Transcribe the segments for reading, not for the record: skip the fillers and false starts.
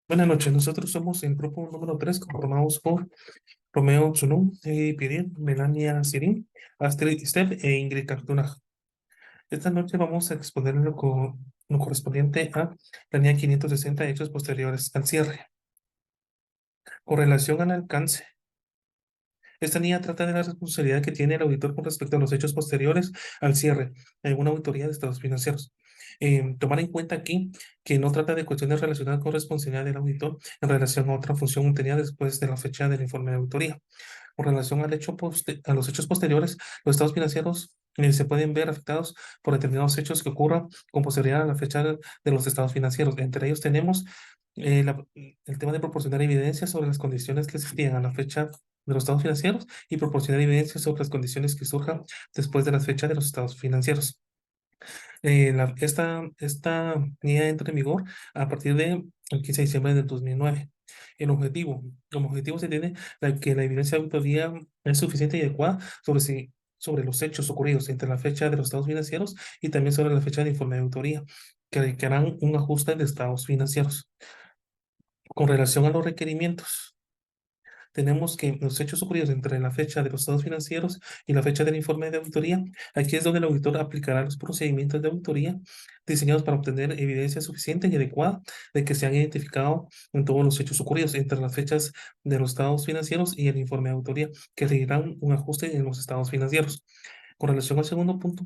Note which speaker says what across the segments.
Speaker 1: Buenas noches, nosotros somos el grupo número 3 conformados por Romeo Zunum, Pirin, Melania Sirin, Astrid Step e Ingrid Cartuna. Esta noche vamos a exponer lo correspondiente a la línea 560 hechos posteriores al cierre. Con relación al alcance, esta línea trata de la responsabilidad que tiene el auditor con respecto a los hechos posteriores al cierre en una auditoría de estados financieros. Tomar en cuenta aquí que no trata de cuestiones relacionadas con responsabilidad del auditor en relación a otra función obtenida después de la fecha del informe de auditoría. Con relación a los hechos posteriores, los estados financieros se pueden ver afectados por determinados hechos que ocurran con posterioridad a la fecha de los estados financieros. Entre ellos tenemos el tema de proporcionar evidencia sobre las condiciones que existían a la fecha de los estados financieros y proporcionar evidencia sobre las condiciones que surjan después de la fecha de los estados financieros. Esta guía entra en vigor a partir del 15 de diciembre del 2009. Como objetivo se tiene que la evidencia de auditoría es suficiente y adecuada sobre los hechos ocurridos entre la fecha de los estados financieros y también sobre la fecha de informe de auditoría, que harán un ajuste de estados financieros. Con relación a los requerimientos, tenemos que los hechos ocurridos entre la fecha de los estados financieros y la fecha del informe de auditoría, aquí es donde el auditor aplicará los procedimientos de auditoría diseñados para obtener evidencia suficiente y adecuada de que se han identificado en todos los hechos ocurridos entre las fechas de los estados financieros y el informe de auditoría, que requerirán un ajuste en los estados financieros. Con relación al segundo punto,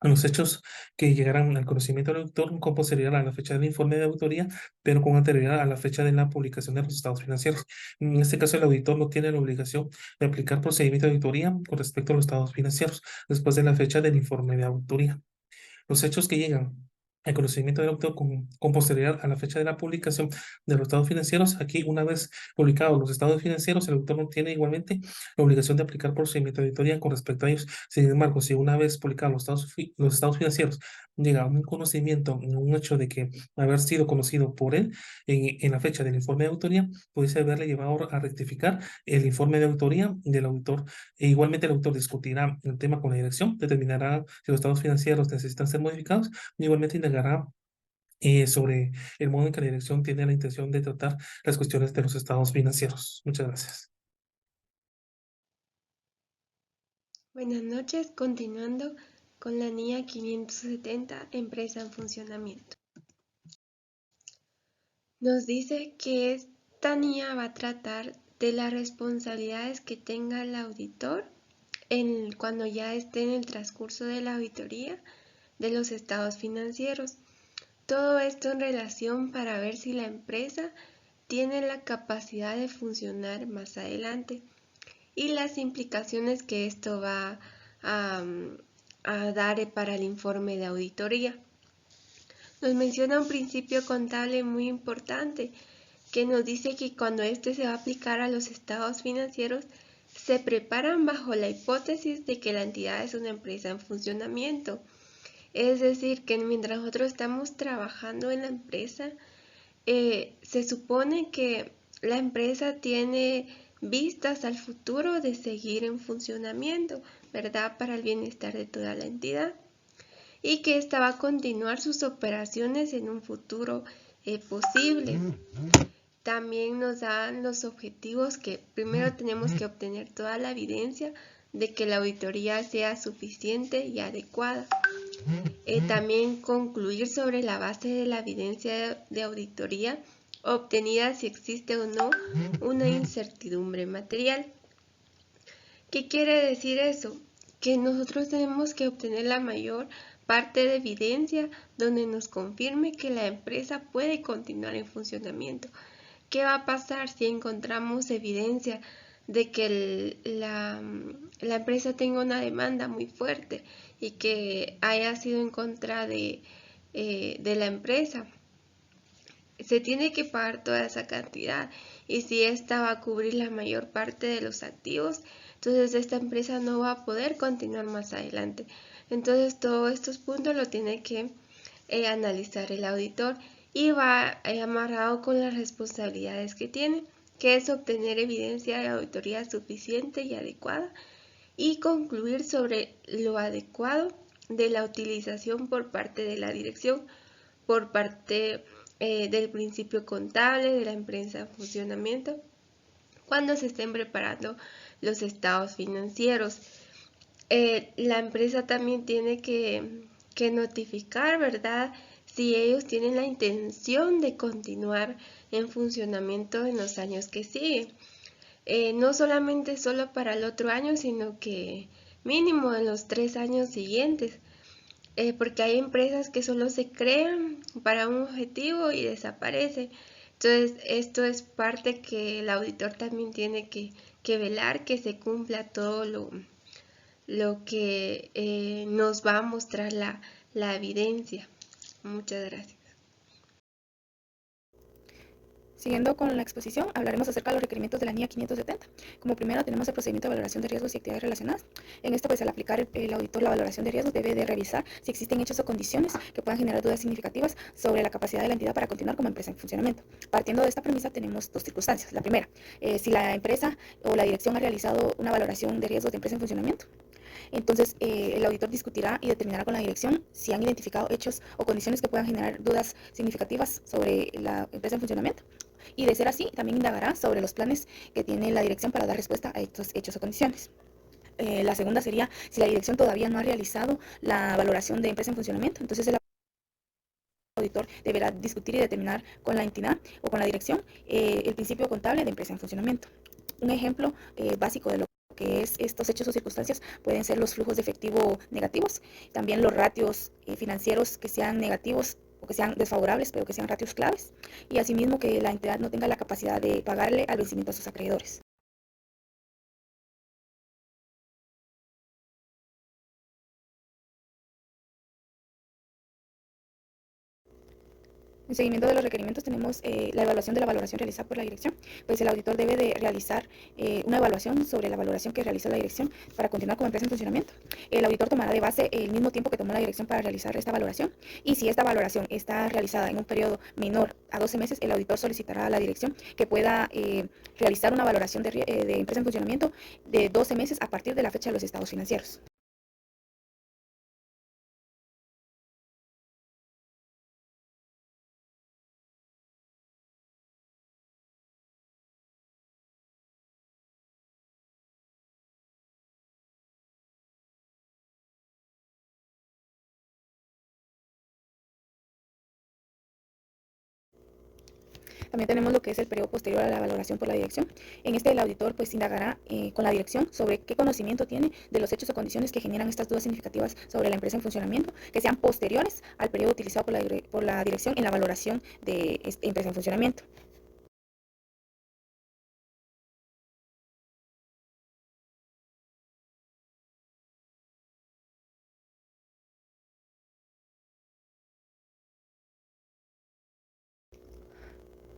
Speaker 1: a los hechos que llegarán al conocimiento del auditor con posterioridad a la fecha del informe de auditoría, pero con anterioridad a la fecha de la publicación de los estados financieros. En este caso, el auditor no tiene la obligación de aplicar procedimiento de auditoría con respecto a los estados financieros después de la fecha del informe de auditoría. Los hechos que llegan al conocimiento del autor con posterioridad a la fecha de la publicación de los estados financieros, aquí una vez publicados los estados financieros, el autor no tiene igualmente la obligación de aplicar procedimiento de auditoría con respecto a ellos. Sin embargo, si una vez publicados los estados financieros llega a un conocimiento, un hecho de que haber sido conocido por él en la fecha del informe de auditoría, pudiese haberle llevado a rectificar el informe de auditoría del autor. E igualmente el autor discutirá el tema con la dirección, determinará si los estados financieros necesitan ser modificados, y igualmente indagará sobre el modo en que la dirección tiene la intención de tratar las cuestiones de los estados financieros. Muchas gracias.
Speaker 2: Buenas noches, continuando con la NIA 570, empresa en funcionamiento. Nos dice que esta NIA va a tratar de las responsabilidades que tenga el auditor cuando ya esté en el transcurso de la auditoría de los estados financieros. Todo esto en relación para ver si la empresa tiene la capacidad de funcionar más adelante y las implicaciones que esto va a, a dar para el informe de auditoría. Nos menciona un principio contable muy importante que nos dice que cuando este se va a aplicar a los estados financieros, se preparan bajo la hipótesis de que la entidad es una empresa en funcionamiento. Es decir, que mientras nosotros estamos trabajando en la empresa, se supone que la empresa tiene vistas al futuro de seguir en funcionamiento, ¿verdad? Para el bienestar de toda la entidad y que ésta va a continuar sus operaciones en un futuro posible. También nos dan los objetivos que primero tenemos que obtener toda la evidencia de que la auditoría sea suficiente y adecuada. También concluir sobre la base de la evidencia de auditoría obtenida si existe o no una incertidumbre material. ¿Qué quiere decir eso? Que nosotros tenemos que obtener la mayor parte de evidencia donde nos confirme que la empresa puede continuar en funcionamiento. ¿Qué va a pasar si encontramos evidencia de que la empresa tenga una demanda muy fuerte y que haya sido en contra de la empresa? Se tiene que pagar toda esa cantidad y si esta va a cubrir la mayor parte de los activos, entonces esta empresa no va a poder continuar más adelante. Entonces todos estos puntos lo tiene que analizar el auditor y va amarrado con las responsabilidades que tiene, que es obtener evidencia de auditoría suficiente y adecuada y concluir sobre lo adecuado de la utilización por parte de la dirección, por parte del principio contable de la empresa en funcionamiento cuando se estén preparando los estados financieros. La empresa también tiene que notificar, ¿verdad? Si ellos tienen la intención de continuar en funcionamiento en los años que siguen. No solamente solo para el otro año, sino que mínimo en los 3 años siguientes. Porque hay empresas que solo se crean para un objetivo y desaparecen. Entonces, esto es parte que el auditor también tiene que velar que se cumpla todo lo que nos va a mostrar la evidencia. Muchas gracias.
Speaker 3: Siguiendo con la exposición, hablaremos acerca de los requerimientos de la NIA 570. Como primero tenemos el procedimiento de valoración de riesgos y actividades relacionadas. En esto, pues al aplicar el auditor la valoración de riesgos debe de revisar si existen hechos o condiciones que puedan generar dudas significativas sobre la capacidad de la entidad para continuar como empresa en funcionamiento. Partiendo de esta premisa tenemos dos circunstancias. La primera, si la empresa o la dirección ha realizado una valoración de riesgos de empresa en funcionamiento. Entonces, el auditor discutirá y determinará con la dirección si han identificado hechos o condiciones que puedan generar dudas significativas sobre la empresa en funcionamiento. Y de ser así, también indagará sobre los planes que tiene la dirección para dar respuesta a estos hechos o condiciones. La segunda sería si la dirección todavía no ha realizado la valoración de empresa en funcionamiento, entonces el auditor deberá discutir y determinar con la entidad o con la dirección el principio contable de empresa en funcionamiento. Un ejemplo básico de lo que es estos hechos o circunstancias pueden ser los flujos de efectivo negativos, también los ratios financieros que sean negativos o que sean desfavorables, pero que sean ratios claves, y asimismo que la entidad no tenga la capacidad de pagarle al vencimiento a sus acreedores. En seguimiento de los requerimientos tenemos la evaluación de la valoración realizada por la dirección. Pues el auditor debe de realizar una evaluación sobre la valoración que realizó la dirección para continuar como empresa en funcionamiento. El auditor tomará de base el mismo tiempo que tomó la dirección para realizar esta valoración, y si esta valoración está realizada en un periodo menor a 12 meses, el auditor solicitará a la dirección que pueda realizar una valoración de empresa en funcionamiento de 12 meses a partir de la fecha de los estados financieros. También tenemos lo que es el periodo posterior a la valoración por la dirección. En este el auditor pues indagará con la dirección sobre qué conocimiento tiene de los hechos o condiciones que generan estas dudas significativas sobre la empresa en funcionamiento, que sean posteriores al periodo utilizado por la dirección en la valoración de esta empresa en funcionamiento.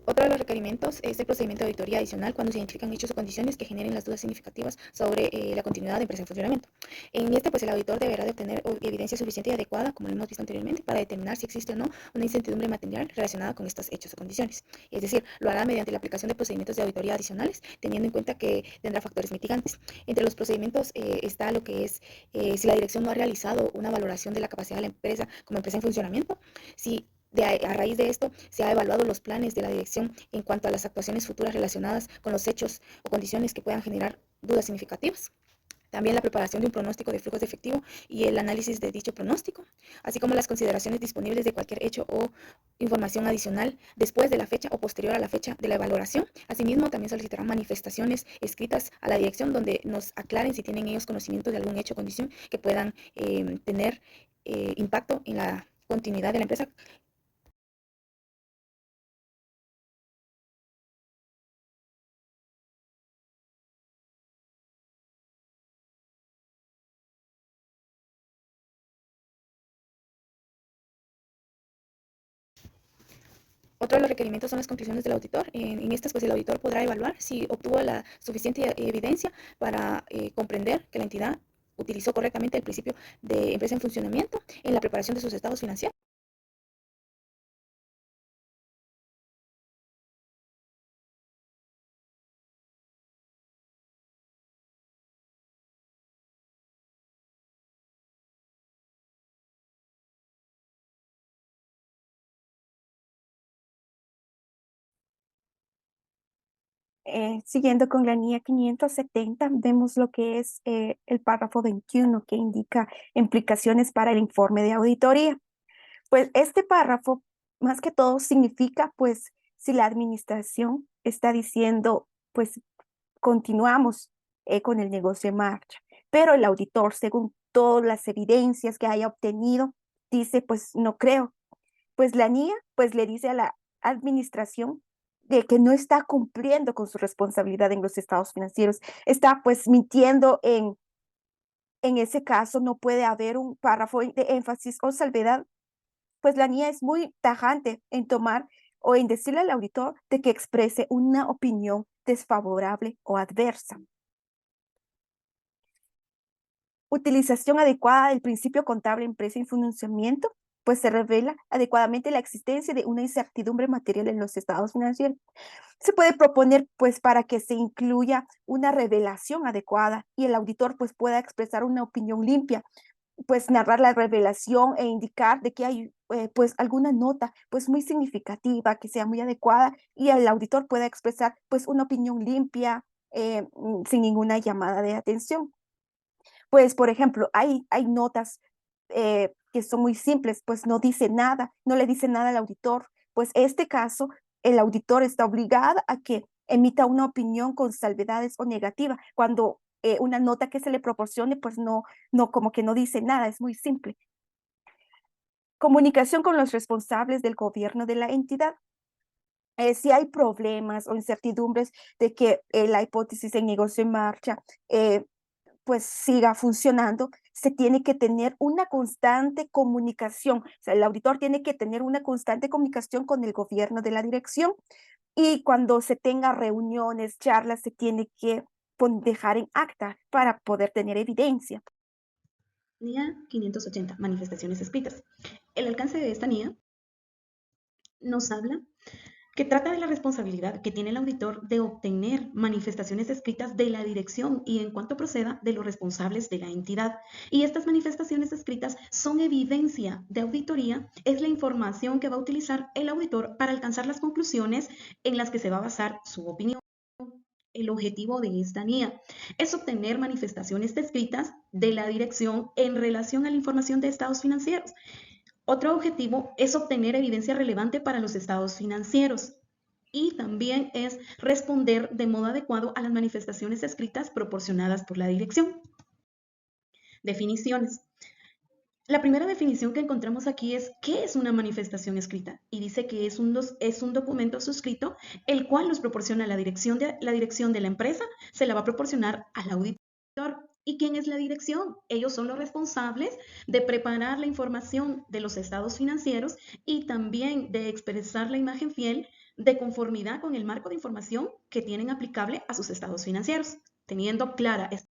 Speaker 3: Otro de los requerimientos es el procedimiento de auditoría adicional cuando se identifican hechos o condiciones que generen las dudas significativas sobre la continuidad de empresa en funcionamiento. En este, pues el auditor deberá de obtener evidencia suficiente y adecuada, como lo hemos visto anteriormente, para determinar si existe o no una incertidumbre material relacionada con estos hechos o condiciones. Es decir, lo hará mediante la aplicación de procedimientos de auditoría adicionales, teniendo en cuenta que tendrá factores mitigantes. Entre los procedimientos está lo que es si la dirección no ha realizado una valoración de la capacidad de la empresa como empresa en funcionamiento, si a raíz de esto, se ha evaluado los planes de la dirección en cuanto a las actuaciones futuras relacionadas con los hechos o condiciones que puedan generar dudas significativas. También la preparación de un pronóstico de flujos de efectivo y el análisis de dicho pronóstico, así como las consideraciones disponibles de cualquier hecho o información adicional después de la fecha o posterior a la fecha de la evaluación. Asimismo, también solicitarán manifestaciones escritas a la dirección donde nos aclaren si tienen ellos conocimiento de algún hecho o condición que puedan tener impacto en la continuidad de la empresa. Otro de los requerimientos son las conclusiones del auditor. En estas, pues el auditor podrá evaluar si obtuvo la suficiente evidencia para comprender que la entidad utilizó correctamente el principio de empresa en funcionamiento en la preparación de sus estados financieros.
Speaker 4: Siguiendo con la NIA 570, vemos lo que es el párrafo 21 que indica implicaciones para el informe de auditoría. Pues este párrafo, más que todo, significa, pues, si la administración está diciendo, pues, continuamos con el negocio en marcha, pero el auditor, según todas las evidencias que haya obtenido, dice, pues, no creo. Pues la NIA, pues, le dice a la administración de que no está cumpliendo con su responsabilidad en los estados financieros, está, pues, mintiendo en ese caso, no puede haber un párrafo de énfasis o salvedad, pues la NIA es muy tajante en tomar o en decirle al auditor de que exprese una opinión desfavorable o adversa. Utilización adecuada del principio contable empresa en financiamiento, pues se revela adecuadamente la existencia de una incertidumbre material en los estados financieros. Se puede proponer, pues, para que se incluya una revelación adecuada y el auditor, pues, pueda expresar una opinión limpia, pues, narrar la revelación e indicar de que hay, pues, alguna nota, pues, muy significativa, que sea muy adecuada y el auditor pueda expresar, pues, una opinión limpia, sin ninguna llamada de atención. Pues, por ejemplo, hay notas, que son muy simples, pues, no dice nada, no le dice nada al auditor. Pues, este caso, el auditor está obligado a que emita una opinión con salvedades o negativa, cuando, una nota que se le proporcione, pues, no como que no dice nada, es muy simple. Comunicación con los responsables del gobierno de la entidad. Si hay problemas o incertidumbres de que, la hipótesis de negocio en marcha, pues siga funcionando, se tiene que tener una constante comunicación. O sea, el auditor tiene que tener una constante comunicación con el gobierno de la dirección y cuando se tenga reuniones, charlas, se tiene que dejar en acta para poder tener evidencia.
Speaker 5: NIA 580, manifestaciones escritas. El alcance de esta NIA nos habla que trata de la responsabilidad que tiene el auditor de obtener manifestaciones escritas de la dirección y en cuanto proceda de los responsables de la entidad. Y estas manifestaciones escritas son evidencia de auditoría, es la información que va a utilizar el auditor para alcanzar las conclusiones en las que se va a basar su opinión. El objetivo de esta NIA es obtener manifestaciones escritas de la dirección en relación a la información de estados financieros. Otro objetivo es obtener evidencia relevante para los estados financieros y también es responder de modo adecuado a las manifestaciones escritas proporcionadas por la dirección. Definiciones. La primera definición que encontramos aquí es ¿qué es una manifestación escrita? Y dice que es un documento suscrito el cual nos proporciona la dirección de la empresa, se la va a proporcionar al auditor. ¿Y quién es la dirección? Ellos son los responsables de preparar la información de los estados financieros y también de expresar la imagen fiel de conformidad con el marco de información que tienen aplicable a sus estados financieros. Teniendo clara estas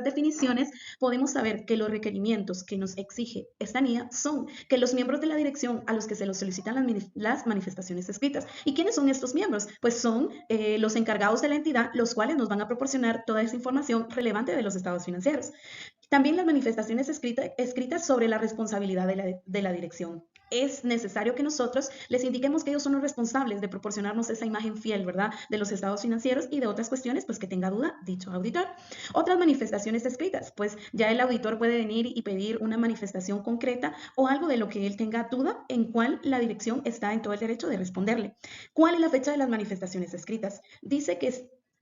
Speaker 5: definiciones, podemos saber que los requerimientos que nos exige esta NIA son que los miembros de la dirección a los que se les solicitan las manifestaciones escritas. ¿Y quiénes son estos miembros? Pues son los encargados de la entidad, los cuales nos van a proporcionar toda esa información relevante de los estados financieros. También las manifestaciones escritas sobre la responsabilidad de la dirección. Es necesario que nosotros les indiquemos que ellos son los responsables de proporcionarnos esa imagen fiel, ¿verdad?, de los estados financieros y de otras cuestiones, pues que tenga duda dicho auditor. Otras manifestaciones escritas, pues ya el auditor puede venir y pedir una manifestación concreta o algo de lo que él tenga duda en cuál la dirección está en todo el derecho de responderle. ¿Cuál es la fecha de las manifestaciones escritas? Dice que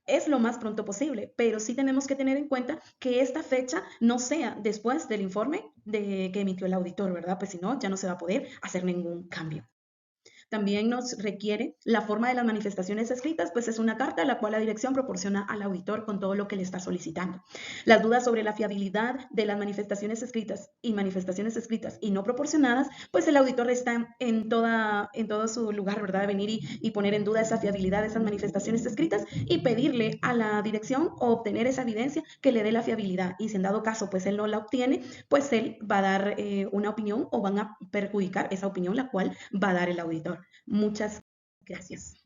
Speaker 5: es lo más pronto posible, pero sí tenemos que tener en cuenta que esta fecha no sea después del informe que emitió el auditor, ¿verdad? Pues si no, ya no se va a poder hacer ningún cambio. También nos requiere la forma de las manifestaciones escritas, pues es una carta la cual la dirección proporciona al auditor con todo lo que le está solicitando. Las dudas sobre la fiabilidad de las manifestaciones escritas y no proporcionadas, pues el auditor está en todo su lugar, ¿verdad? De venir y poner en duda esa fiabilidad de esas manifestaciones escritas y pedirle a la dirección o obtener esa evidencia que le dé la fiabilidad. Y si en dado caso, pues él no la obtiene, pues él va a dar una opinión o van a perjudicar esa opinión la cual va a dar el auditor. Muchas gracias.